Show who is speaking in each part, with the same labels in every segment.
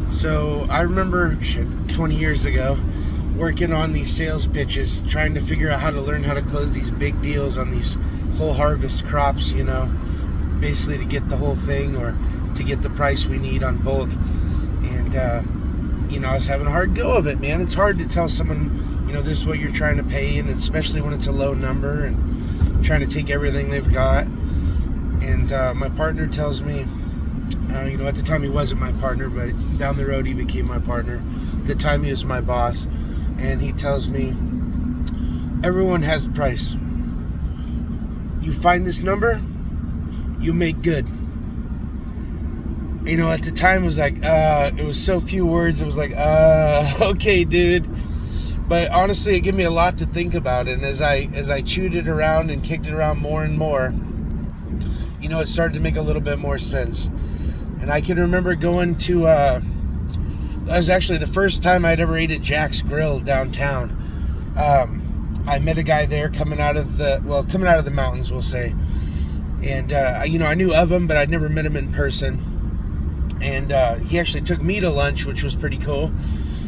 Speaker 1: So I remember 20 years ago working on these sales pitches, trying to figure out how to learn how to close these big deals on these whole harvest crops, basically to get the whole thing or to get the price we need on bulk. And, I was having a hard go of it, man. It's hard to tell someone, this is what you're trying to pay, and especially when it's a low number and trying to take everything they've got. And my partner tells me, at the time he wasn't my partner, but down the road he became my partner. At the time he was my boss. And he tells me, everyone has a price. You find this number, you make good. At the time it was like, it was so few words. It was like, okay, dude. But honestly, it gave me a lot to think about. And as I chewed it around and kicked it around more and more, it started to make a little bit more sense. And I can remember going to, that was actually the first time I'd ever ate at Jack's Grill downtown. I met a guy there coming out of the mountains, we'll say. And, I knew of him, but I'd never met him in person. And he actually took me to lunch, which was pretty cool.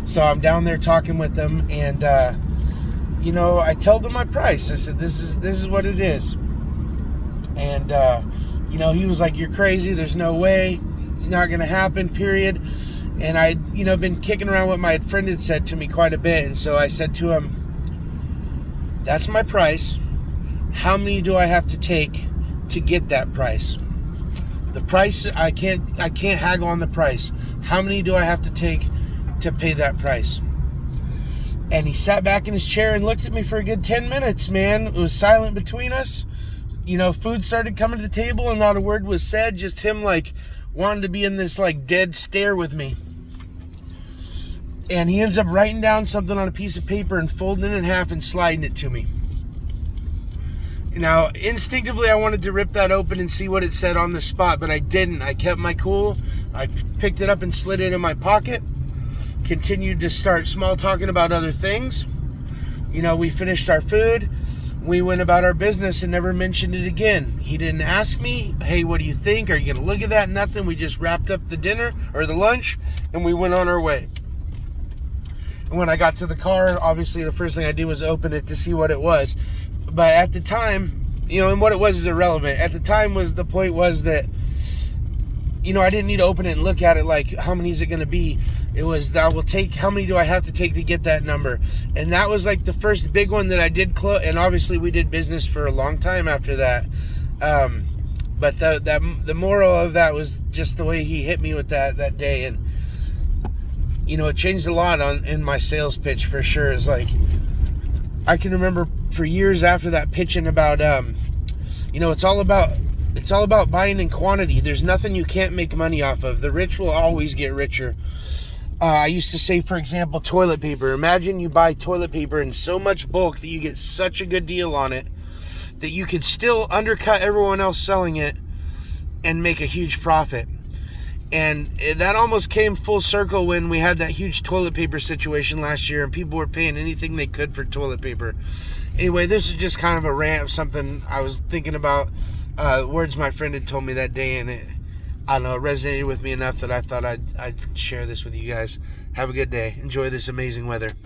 Speaker 1: So I'm down there talking with them, and, I told him my price. I said, this is what it is. And, he was like, you're crazy. There's no way. Not going to happen, period. And I'd, been kicking around what my friend had said to me quite a bit. And so I said to him, that's my price. How many do I have to take to get that price? The price, I can't haggle on the price. How many do I have to take to pay that price? And he sat back in his chair and looked at me for a good 10 minutes, man. It was silent between us. Food started coming to the table and not a word was said. Just him, wanting to be in this, dead stare with me. And he ends up writing down something on a piece of paper and folding it in half and sliding it to me. Now, instinctively, I wanted to rip that open and see what it said on the spot, but I didn't. I kept my cool. I picked it up and slid it in my pocket. Continued to start small talking about other things. We finished our food. We went about our business and never mentioned it again. He didn't ask me, hey, what do you think? Are you going to look at that? Nothing. We just wrapped up the dinner or the lunch and we went on our way. And when I got to the car, obviously the first thing I did was open it to see what it was. But at the time, and what it was is irrelevant. At the time the point was that, I didn't need to open it and look at it like, how many is it going to be? It was, how many do I have to take to get that number? And that was the first big one that I did close. And obviously we did business for a long time after that. But the moral of that was just the way he hit me with that day. And, it changed a lot in my sales pitch for sure. It's I can remember for years after that pitching about, it's all about buying in quantity. There's nothing you can't make money off of. The rich will always get richer. I used to say, for example, toilet paper. Imagine you buy toilet paper in so much bulk that you get such a good deal on it that you could still undercut everyone else selling it and make a huge profit. And that almost came full circle when we had that huge toilet paper situation last year and people were paying anything they could for toilet paper. Anyway, this is just kind of a rant of something I was thinking about, words my friend had told me that day, and it resonated with me enough that I thought I'd share this with you guys. Have a good day. Enjoy this amazing weather.